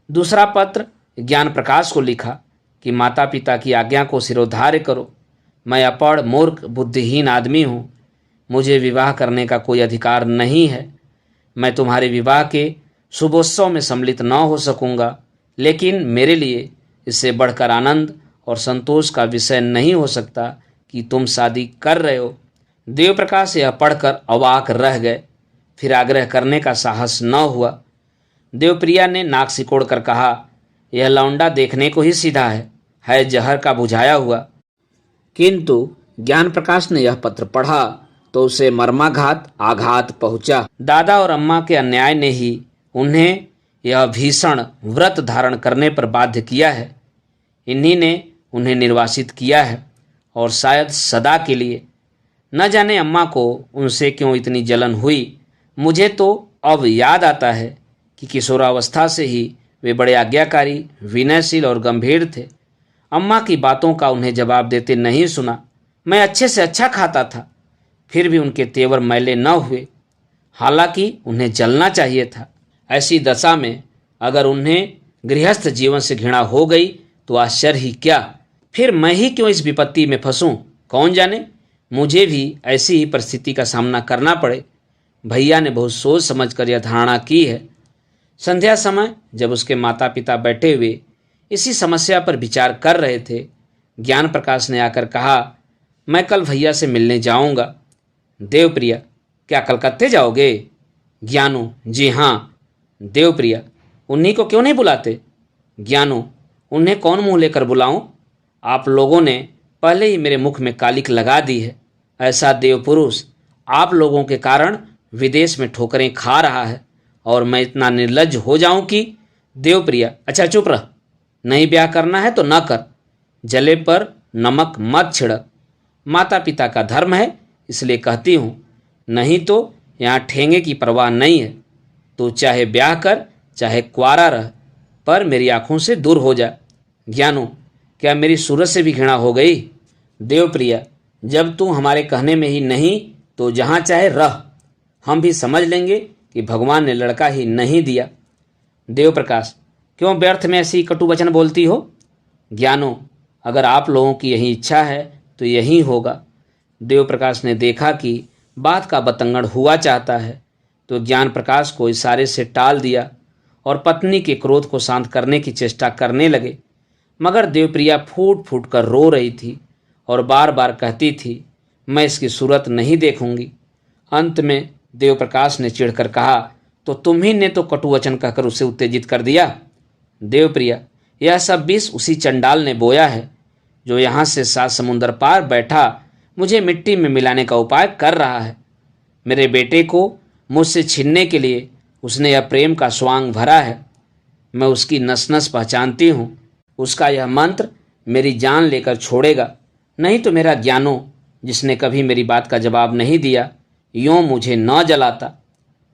दूसरा पत्र ज्ञान प्रकाश को लिखा कि माता पिता की आज्ञा को सिरोधार्य करो। मैं अपढ़ मूर्ख बुद्धिहीन आदमी हूँ, मुझे विवाह करने का कोई अधिकार नहीं है। मैं तुम्हारे विवाह के शुभोत्सव में सम्मिलित न हो सकूंगा, लेकिन मेरे लिए इससे बढ़कर आनंद और संतोष का विषय नहीं हो सकता कि तुम शादी कर रहे हो। देव प्रकाश यह पढ़कर अवाक रह गए, फिर आग्रह करने का साहस न हुआ। देवप्रिया ने नाक सिकोड़ कर कहा, यह लौंडा देखने को ही सीधा है जहर का बुझाया हुआ। किंतु ज्ञान प्रकाश ने यह पत्र पढ़ा तो उसे मर्माघात आघात पहुंचा। दादा और अम्मा के अन्याय ने ही उन्हें यह भीषण व्रत धारण करने पर बाध्य किया है। इन्हीं ने उन्हें निर्वासित किया है और शायद सदा के लिए। न जाने अम्मा को उनसे क्यों इतनी जलन हुई। मुझे तो अब याद आता है कि किशोरावस्था से ही वे बड़े आज्ञाकारी, विनयशील और गंभीर थे। अम्मा की बातों का उन्हें जवाब देते नहीं सुना। मैं अच्छे से अच्छा खाता था, फिर भी उनके तेवर मैले न हुए। हालांकि उन्हें जलना चाहिए था। ऐसी दशा में अगर उन्हें गृहस्थ जीवन से घृणा हो गई तो आश्चर्य ही क्या। फिर मैं ही क्यों इस विपत्ति में फंसूं? कौन जाने मुझे भी ऐसी ही परिस्थिति का सामना करना पड़े। भैया ने बहुत सोच समझकर यह धारणा की है। संध्या समय जब उसके माता पिता बैठे हुए इसी समस्या पर विचार कर रहे थे, ज्ञान प्रकाश ने आकर कहा, मैं कल भैया से मिलने जाऊंगा। देवप्रिया, क्या कलकत्ते जाओगे? ज्ञानू, जी हाँ। देवप्रिया, उन्हीं को क्यों नहीं बुलाते? ज्ञानू, उन्हें कौन मुंह लेकर बुलाऊं? आप लोगों ने पहले ही मेरे मुख में कालिक लगा दी है। ऐसा देव पुरुष आप लोगों के कारण विदेश में ठोकरें खा रहा है और मैं इतना निर्लज्ज हो जाऊं कि। देवप्रिया, अच्छा चुप रह, नहीं ब्याह करना है तो न कर, जले पर नमक मत छिड़क। माता पिता का धर्म है इसलिए कहती हूँ, नहीं तो यहाँ ठेंगे की परवाह नहीं है। तो चाहे ब्याह कर चाहे कुआरा रह, पर मेरी आंखों से दूर हो जा। ज्ञानू, क्या मेरी सूरत से भी घृणा हो गई? देवप्रिया, जब तू हमारे कहने में ही नहीं तो जहाँ चाहे रह, हम भी समझ लेंगे कि भगवान ने लड़का ही नहीं दिया। देवप्रकाश, क्यों व्यर्थ में ऐसी कटु वचन बोलती हो? ज्ञानो, अगर आप लोगों की यही इच्छा है तो यही होगा। देव प्रकाश ने देखा कि बात का बतंगड़ हुआ चाहता है, तो ज्ञान प्रकाश को इशारे से टाल दिया और पत्नी के क्रोध को शांत करने की चेष्टा करने लगे। मगर देवप्रिया फूट फूट कर रो रही थी और बार बार कहती थी, मैं इसकी सूरत नहीं देखूंगी। अंत में देव प्रकाश ने चिढ़कर कहा, तो तुम्ही ने तो कटु वचन कहकर उसे उत्तेजित कर दिया। देवप्रिया, यह सब विष उसी चंडाल ने बोया है जो यहाँ से 7 समुंदर पार बैठा मुझे मिट्टी में मिलाने का उपाय कर रहा है। मेरे बेटे को मुझसे छीनने के लिए उसने यह प्रेम का स्वांग भरा है। मैं उसकी नस नस पहचानती हूँ। उसका यह मंत्र मेरी जान लेकर छोड़ेगा, नहीं तो मेरा ज्ञानो, जिसने कभी मेरी बात का जवाब नहीं दिया, यूं मुझे न जलाता।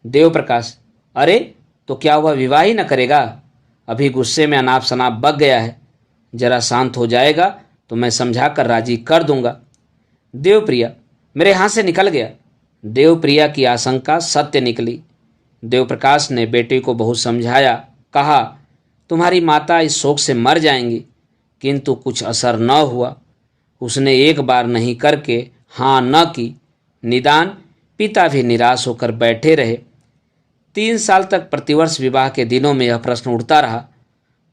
देव प्रकाश, अरे तो क्या वह विवाह ही न करेगा? अभी गुस्से में अनाप शनाप बक गया है, जरा शांत हो जाएगा तो मैं समझा कर राजी कर दूंगा। देवप्रिया, मेरे हाथ से निकल गया। देवप्रिया की आशंका सत्य निकली। देवप्रकाश ने बेटे को बहुत समझाया, कहा, तुम्हारी माता इस शोक से मर जाएंगी, किंतु कुछ असर न हुआ। उसने एक बार नहीं करके हाँ न की। निदान पिता भी निराश होकर बैठे रहे। 3 साल तक प्रतिवर्ष विवाह के दिनों में यह प्रश्न उठता रहा,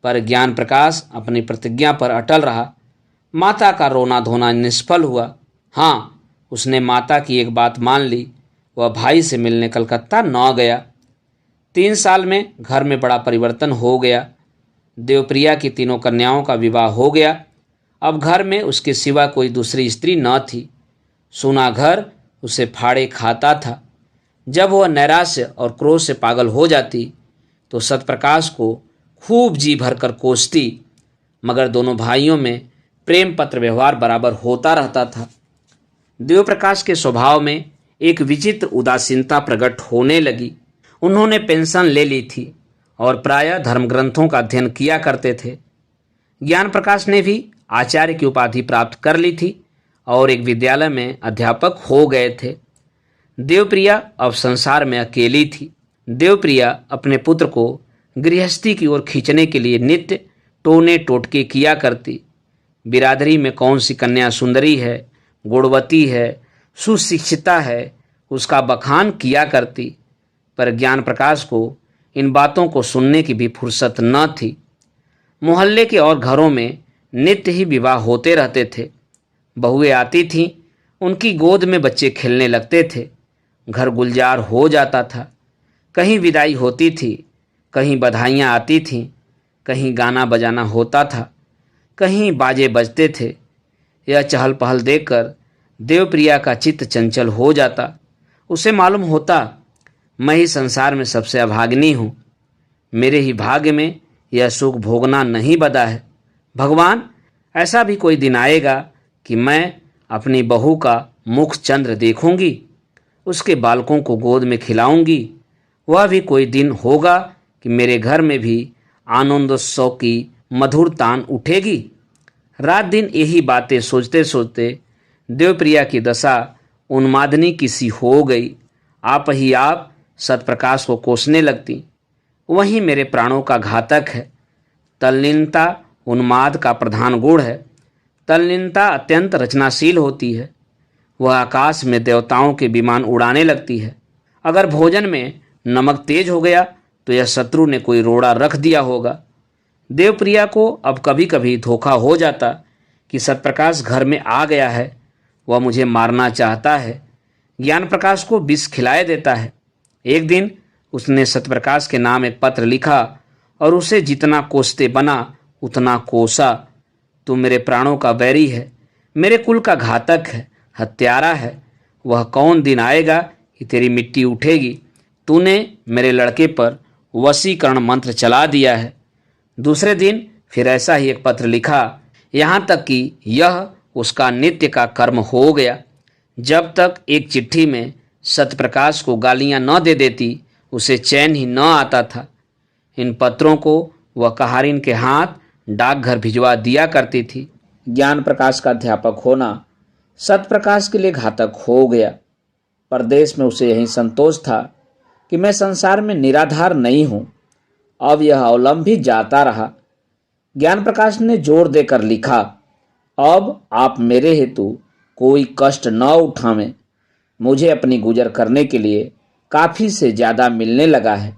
पर ज्ञान प्रकाश अपनी प्रतिज्ञा पर अटल रहा। माता का रोना धोना निष्फल हुआ। हाँ, उसने माता की एक बात मान ली, वह भाई से मिलने कलकत्ता न गया। 3 साल में घर में बड़ा परिवर्तन हो गया। देवप्रिया की 3 कन्याओं का विवाह हो गया। अब घर में उसके सिवा कोई दूसरी स्त्री न थी। सूना घर उसे फाड़े खाता था। जब वह नैराश्य और क्रोध से पागल हो जाती तो सतप्रकाश को खूब जी भरकर कोसती, मगर दोनों भाइयों में प्रेम पत्र व्यवहार बराबर होता रहता था। देवप्रकाश के स्वभाव में एक विचित्र उदासीनता प्रकट होने लगी। उन्होंने पेंशन ले ली थी और प्रायः धर्म ग्रंथों का अध्ययन किया करते थे। ज्ञान प्रकाश ने भी आचार्य की उपाधि प्राप्त कर ली थी और एक विद्यालय में अध्यापक हो गए थे। देवप्रिया अब संसार में अकेली थी। देवप्रिया अपने पुत्र को गृहस्थी की ओर खींचने के लिए नित्य टोने टोटके किया करती। बिरादरी में कौन सी कन्या सुंदरी है, गुणवती है, सुशिक्षिता है, उसका बखान किया करती। पर ज्ञान प्रकाश को इन बातों को सुनने की भी फुर्सत न थी। मोहल्ले के और घरों में नित्य ही विवाह होते रहते थे। बहुएं आती थीं, उनकी गोद में बच्चे खेलने लगते थे। घर गुलजार हो जाता था। कहीं विदाई होती थी, कहीं बधाइयाँ आती थीं, कहीं गाना बजाना होता था, कहीं बाजे बजते थे। यह चहल पहल देखकर देवप्रिया का चित्त चंचल हो जाता। उसे मालूम होता, मैं ही संसार में सबसे अभागिनी हूँ। मेरे ही भाग्य में यह सुख भोगना नहीं बदा है। भगवान, ऐसा भी कोई दिन आएगा कि मैं अपनी बहू का मुख चंद्र देखूंगी, उसके बालकों को गोद में खिलाऊंगी। वह भी कोई दिन होगा कि मेरे घर में भी आनंदोत्सव की मधुर तान उठेगी। रात दिन यही बातें सोचते सोचते देवप्रिया की दशा उन्मादनी की सी हो गई। आप ही आप सतप्रकाश को कोसने लगती। वही मेरे प्राणों का घातक है। तल्लीनता उन्माद का प्रधान गुण है। तल्लीनता अत्यंत रचनाशील होती है। वह आकाश में देवताओं के विमान उड़ाने लगती है। अगर भोजन में नमक तेज हो गया तो यह शत्रु ने कोई रोड़ा रख दिया होगा। देवप्रिया को अब कभी कभी धोखा हो जाता कि सतप्रकाश घर में आ गया है, वह मुझे मारना चाहता है, ज्ञान प्रकाश को विष खिलाए देता है। एक दिन उसने सतप्रकाश के नाम एक पत्र लिखा और उसे जितना कोसते बना उतना कोसा। तू मेरे प्राणों का बैरी है, मेरे कुल का घातक है, हत्यारा है। वह कौन दिन आएगा कि तेरी मिट्टी उठेगी। तूने मेरे लड़के पर वशीकरण मंत्र चला दिया है। दूसरे दिन फिर ऐसा ही एक पत्र लिखा, यहाँ तक कि यह उसका नित्य का कर्म हो गया। जब तक एक चिट्ठी में सतप्रकाश को गालियाँ न दे देती उसे चैन ही न आता था। इन पत्रों को वह कहारिन के हाथ डाकघर भिजवा दिया करती थी। ज्ञान प्रकाश का अध्यापक होना सतप्रकाश के लिए घातक हो गया। परदेश में उसे यही संतोष था कि मैं संसार में निराधार नहीं हूँ अब यह अवलंब भी जाता रहा। ज्ञान प्रकाश ने जोर देकर लिखा, अब आप मेरे हेतु कोई कष्ट न उठावें। मुझे अपनी गुजर करने के लिए काफी से ज्यादा मिलने लगा है।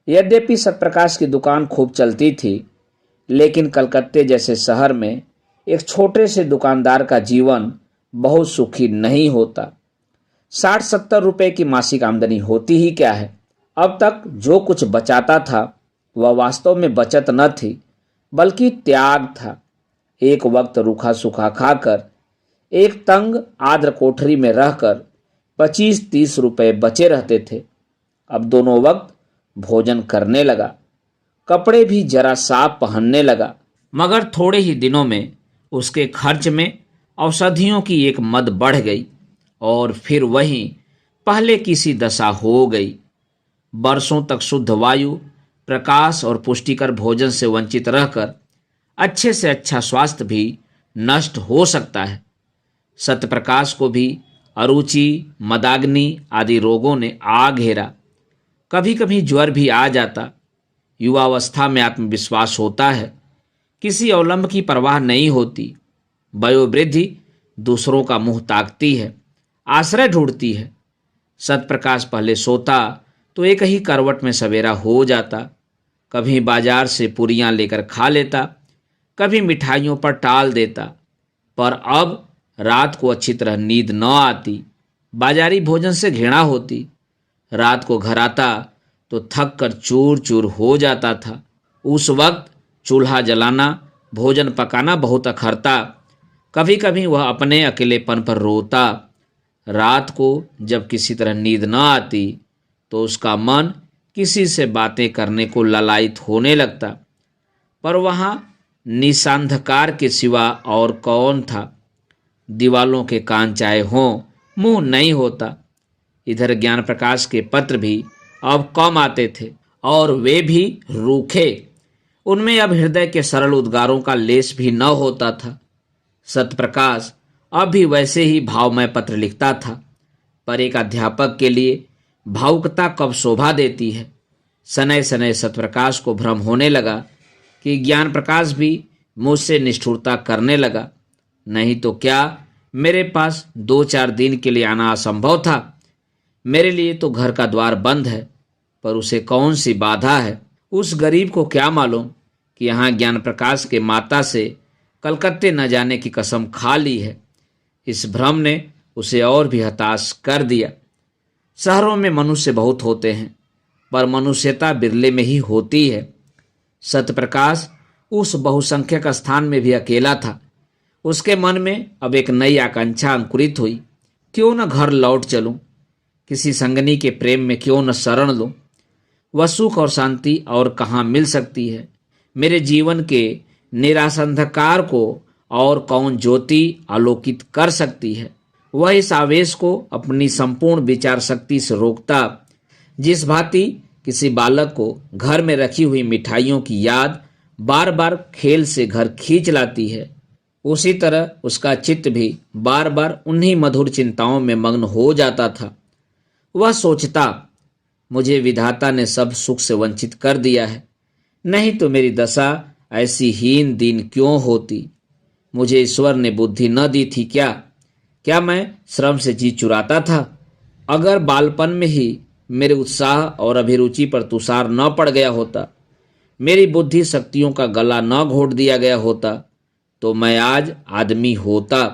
यद्यपि सत्यप्रकाश की दुकान खूब चलती थी, लेकिन कलकत्ते जैसे शहर में एक छोटे से दुकानदार का जीवन बहुत सुखी नहीं होता। 60-70 रुपए की मासिक आमदनी होती ही क्या है। अब तक जो कुछ बचाता था वह वास्तव में बचत न थी, बल्कि त्याग था। एक वक्त रूखा सूखा खाकर, एक तंग आद्र कोठरी में रहकर 25-30 रुपए बचे रहते थे। अब दोनों वक्त भोजन करने लगा, कपड़े भी जरा साफ पहनने लगा, मगर थोड़े ही दिनों में उसके खर्च में औषधियों की एक मद बढ़ गई और फिर वही पहले की सी दशा हो गई। बरसों तक शुद्ध वायु, प्रकाश और पुष्टिकर भोजन से वंचित रहकर अच्छे से अच्छा स्वास्थ्य भी नष्ट हो सकता है। सत्यप्रकाश को भी अरुचि, मदाग्नि आदि रोगों ने आ घेरा। कभी कभी ज्वर भी आ जाता। युवावस्था में आत्मविश्वास होता है, किसी अवलंब की परवाह नहीं होती। वयोवृद्धि दूसरों का मुंह ताकती है, आश्रय ढूंढती है। सत्यप्रकाश पहले सोता तो एक ही करवट में सवेरा हो जाता। कभी बाजार से पूरियां लेकर खा लेता, कभी मिठाइयों पर टाल देता। पर अब रात को अच्छी तरह नींद न आती, बाजारी भोजन से घृणा होती। रात को घर आता तो थक कर चूर चूर हो जाता था। उस वक्त चूल्हा जलाना, भोजन पकाना बहुत अखरता। कभी कभी वह अपने अकेलेपन पर रोता। रात को जब किसी तरह नींद न आती तो उसका मन किसी से बातें करने को ललायित होने लगता, पर वहाँ निशांधकार के सिवा और कौन था। दीवालों के कान चाहे हों, मुंह नहीं होता। इधर ज्ञान प्रकाश के पत्र भी अब कम आते थे, और वे भी रूखे। उनमें अब हृदय के सरल उद्गारों का लेश भी न होता था। सत्यप्रकाश अब भी वैसे ही भावमय पत्र लिखता था, पर एक अध्यापक के लिए भावुकता कब शोभा देती है। सनय सनय सत्यप्रकाश को भ्रम होने लगा कि ज्ञान प्रकाश भी मुझसे निष्ठुरता करने लगा। नहीं तो क्या मेरे पास 2-4 दिन के लिए आना असंभव था। मेरे लिए तो घर का द्वार बंद है, पर उसे कौन सी बाधा है। उस गरीब को क्या मालूम कि यहाँ ज्ञान प्रकाश के माता से कलकत्ते न जाने की कसम खा ली है। इस भ्रम ने उसे और भी हताश कर दिया। शहरों में मनुष्य बहुत होते हैं, पर मनुष्यता बिरले में ही होती है। सत्यप्रकाश उस बहुसंख्यक स्थान में भी अकेला था। उसके मन में अब एक नई आकांक्षा अंकुरित हुई। क्यों न घर लौट चलूं, किसी संगनी के प्रेम में क्यों न शरण लूं। वह सुख और शांति और कहाँ मिल सकती है। मेरे जीवन के निरासंधकार को और कौन ज्योति आलोकित कर सकती है। वह इस आवेश को अपनी संपूर्ण विचार शक्ति से रोकता, जिस भांति किसी बालक को घर में रखी हुई मिठाइयों की याद बार बार खेल से घर खींच लाती है। उसी तरह उसका चित्त भी बार बार उन्हीं मधुर चिंताओं में मग्न हो जाता था। वह सोचता, मुझे विधाता ने सब सुख से वंचित कर दिया है, नहीं तो मेरी दशा ऐसी हीन दीन क्यों होती। मुझे ईश्वर ने बुद्धि न दी थी क्या? क्या मैं श्रम से जी चुराता था? अगर बालपन में ही मेरे उत्साह और अभिरुचि पर तुषार न पड़ गया होता, मेरी बुद्धि शक्तियों का गला न घोट दिया गया होता, तो मैं आज आदमी होता।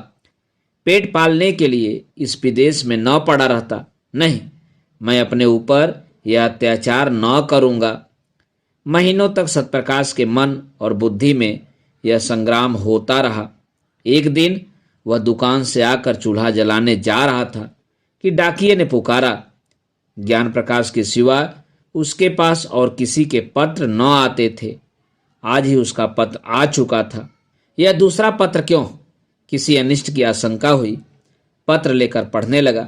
पेट पालने के लिए इस विदेश में न पड़ा रहता। नहीं, मैं अपने ऊपर यह अत्याचार न करूँगा। महीनों तक सत्यप्रकाश के मन और बुद्धि में यह संग्राम होता रहा। एक दिन वह दुकान से आकर चूल्हा जलाने जा रहा था कि डाकिये ने पुकारा। ज्ञान प्रकाश के सिवा उसके पास और किसी के पत्र न आते थे। आज ही उसका पत्र आ चुका था। यह दूसरा पत्र क्यों? किसी अनिष्ट की आशंका हुई। पत्र लेकर पढ़ने लगा।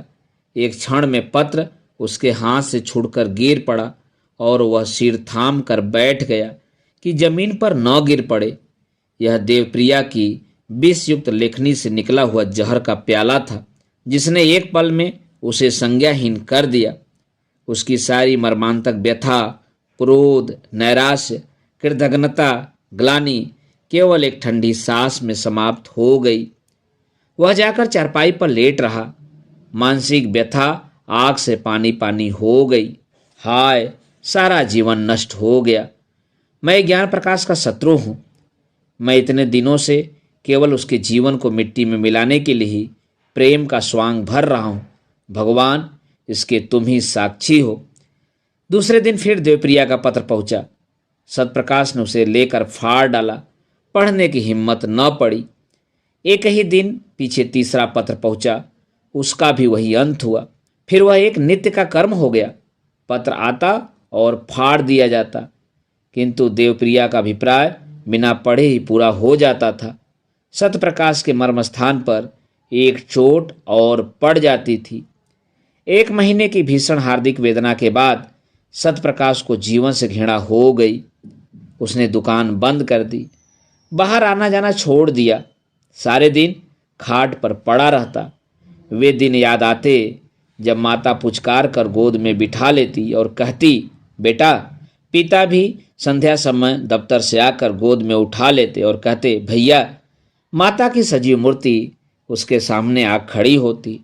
एक क्षण में पत्र उसके हाथ से छूटकर गिर पड़ा और वह सिर थाम कर बैठ गया कि जमीन पर न गिर पड़े। यह देवप्रिया की विषयुक्त लेखनी से निकला हुआ जहर का प्याला था, जिसने एक पल में उसे संज्ञाहीन कर दिया। उसकी सारी मर्मांतक व्यथा क्रोध, नैराश्य, कृतज्ञता, ग्लानि केवल एक ठंडी सांस में समाप्त हो गई। वह जाकर चारपाई पर लेट रहा। मानसिक व्यथा आग से पानी पानी हो गई। हाय, सारा जीवन नष्ट हो गया। मैं ज्ञान प्रकाश का शत्रु हूँ। मैं इतने दिनों से केवल उसके जीवन को मिट्टी में मिलाने के लिए ही प्रेम का स्वांग भर रहा हूँ। भगवान, इसके तुम ही साक्षी हो। दूसरे दिन फिर देवप्रिया का पत्र पहुंचा। सतप्रकाश ने उसे लेकर फाड़ डाला। पढ़ने की हिम्मत न पड़ी। एक ही दिन पीछे तीसरा पत्र पहुंचा। उसका भी वही अंत हुआ। फिर वह एक नित्य का कर्म हो गया। पत्र आता और फाड़ दिया जाता, किंतु देवप्रिया का अभिप्राय बिना पढ़े ही पूरा हो जाता था। सतप्रकाश के मर्म स्थान पर एक चोट और पड़ जाती थी। 1 महीने की भीषण हार्दिक वेदना के बाद सतप्रकाश को जीवन से घृणा हो गई। उसने दुकान बंद कर दी, बाहर आना जाना छोड़ दिया, सारे दिन खाट पर पड़ा रहता। वे दिन याद आते जब माता पुचकार कर गोद में बिठा लेती और कहती, बेटा। पिता भी संध्या समय दफ्तर से आकर गोद में उठा लेते और कहते, भैया। माता की सजीव मूर्ति उसके सामने आ खड़ी होती।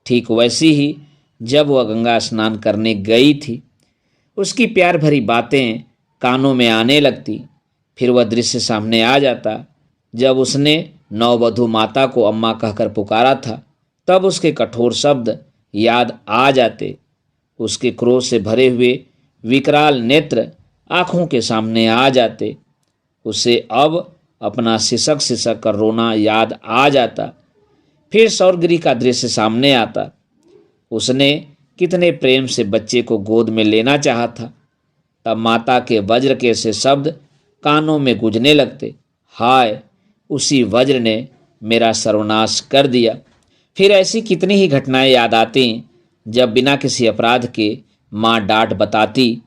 ठीक वैसी ही जब वह गंगा स्नान करने गई थी। उसकी प्यार भरी बातें कानों में आने लगती। फिर वह दृश्य सामने आ जाता जब उसने नववधू माता को अम्मा कहकर पुकारा था। तब उसके कठोर शब्द याद आ जाते। उसके क्रोध से भरे हुए विकराल नेत्र आंखों के सामने आ जाते। उसे अब अपना सिसक सिसक कर रोना याद आ जाता। फिर सौरगिरी का दृश्य सामने आता। उसने कितने प्रेम से बच्चे को गोद में लेना चाहा था। तब माता के वज्र के से शब्द कानों में गूंजने लगते। हाय, उसी वज्र ने मेरा सर्वनाश कर दिया। फिर ऐसी कितनी ही घटनाएं याद आती जब बिना किसी अपराध के माँ डांट बताती।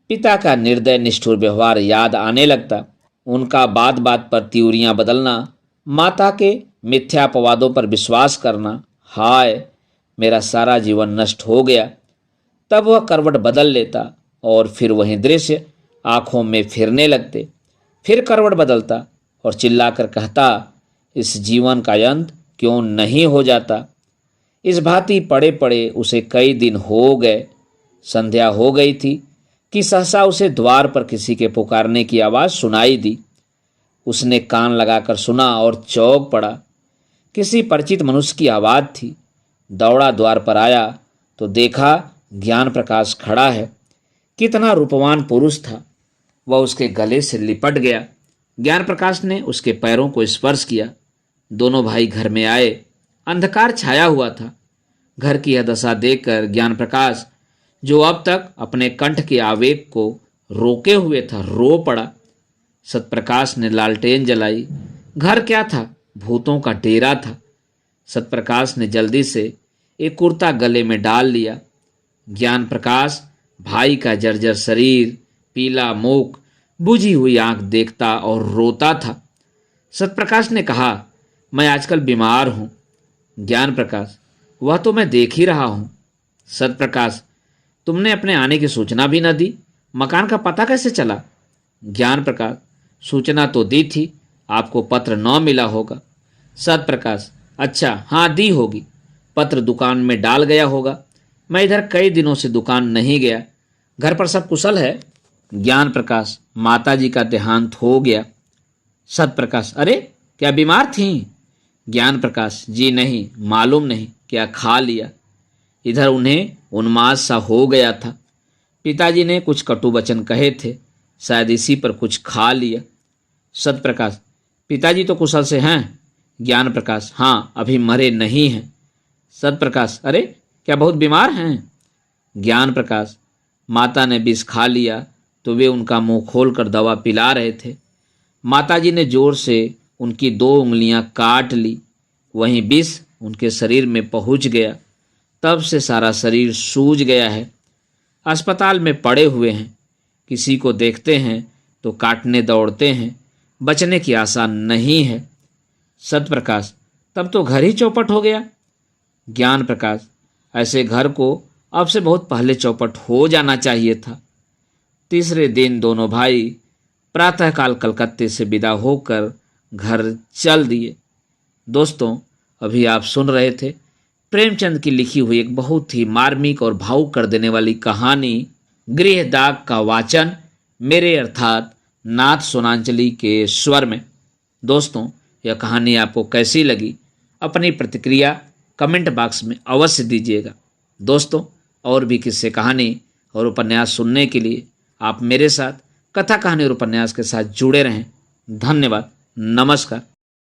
पिता का निर्दय निष्ठुर व्यवहार याद आने लगता। उनका बात बात पर त्योरियां बदलना, माता के मिथ्यापवादों पर विश्वास करना। हाय, मेरा सारा जीवन नष्ट हो गया। तब वह करवट बदल लेता और फिर वही दृश्य आंखों में फिरने लगते। फिर करवट बदलता और चिल्लाकर कहता, इस जीवन का अंत क्यों नहीं हो जाता। इस भांति पड़े पड़े उसे कई दिन हो गए। संध्या हो गई थी कि सहसा उसे द्वार पर किसी के पुकारने की आवाज़ सुनाई दी। उसने कान लगाकर सुना और चौंक पड़ा। किसी परिचित मनुष्य की आवाज़ थी। दौड़ा द्वार पर आया तो देखा ज्ञान प्रकाश खड़ा है। कितना रूपवान पुरुष था। वह उसके गले से लिपट गया। ज्ञान प्रकाश ने उसके पैरों को स्पर्श किया। दोनों भाई घर में आए। अंधकार छाया हुआ था। घर की यह दशा देखकर ज्ञान प्रकाश, जो अब तक अपने कंठ के आवेग को रोके हुए था, रो पड़ा। सतप्रकाश ने लालटेन जलाई। घर क्या था, भूतों का डेरा था। सतप्रकाश ने जल्दी से एक कुर्ता गले में डाल लिया। ज्ञान प्रकाश भाई का जर्जर शरीर, पीला मुख, बुझी हुई आंख देखता और रोता था। सतप्रकाश ने कहा, मैं आजकल बीमार हूँ। ज्ञान प्रकाश, वह तो मैं देख ही रहा हूँ। सतप्रकाश, तुमने अपने आने की सूचना भी न दी। मकान का पता कैसे चला? ज्ञान प्रकाश, सूचना तो दी थी, आपको पत्र न मिला होगा। सतप्रकाश, अच्छा, हाँ दी होगी। पत्र दुकान में डाल गया होगा। मैं इधर कई दिनों से दुकान नहीं गया। घर पर सब कुशल है? ज्ञान प्रकाश, माताजी का देहांत हो गया। सतप्रकाश, अरे क्या बीमार थीं? ज्ञान प्रकाश, जी नहीं, मालूम नहीं क्या खा लिया। इधर उन्हें उन्माद सा हो गया था। पिताजी ने कुछ कटु वचन कहे थे, शायद इसी पर कुछ खा लिया। सतप्रकाश, पिताजी तो कुशल से हैं? ज्ञान प्रकाश, हाँ, अभी मरे नहीं हैं। सतप्रकाश, अरे क्या बहुत बीमार हैं? ज्ञान प्रकाश, माता ने विष खा लिया तो वे उनका मुंह खोलकर दवा पिला रहे थे। माताजी ने जोर से उनकी 2 उंगलियां काट ली। वहीं विष उनके शरीर में पहुंच गया। तब से सारा शरीर सूज गया है। अस्पताल में पड़े हुए हैं। किसी को देखते हैं तो काटने दौड़ते हैं। बचने की आशा नहीं है। सतप्रकाश, तब तो घर ही चौपट हो गया। ज्ञान प्रकाश, ऐसे घर को अब से बहुत पहले चौपट हो जाना चाहिए था। तीसरे दिन दोनों भाई प्रातःकाल कलकत्ते से विदा होकर घर चल दिए। दोस्तों, अभी आप सुन रहे थे प्रेमचंद की लिखी हुई एक बहुत ही मार्मिक और भावुक कर देने वाली कहानी गृहदाग का वाचन मेरे अर्थात नाथ सोनांचली के स्वर में। दोस्तों, यह कहानी आपको कैसी लगी अपनी प्रतिक्रिया कमेंट बॉक्स में अवश्य दीजिएगा। दोस्तों, और भी किस्से कहानी और उपन्यास सुनने के लिए आप मेरे साथ कथा कहानी और उपन्यास के साथ जुड़े रहें। धन्यवाद। नमस्कार।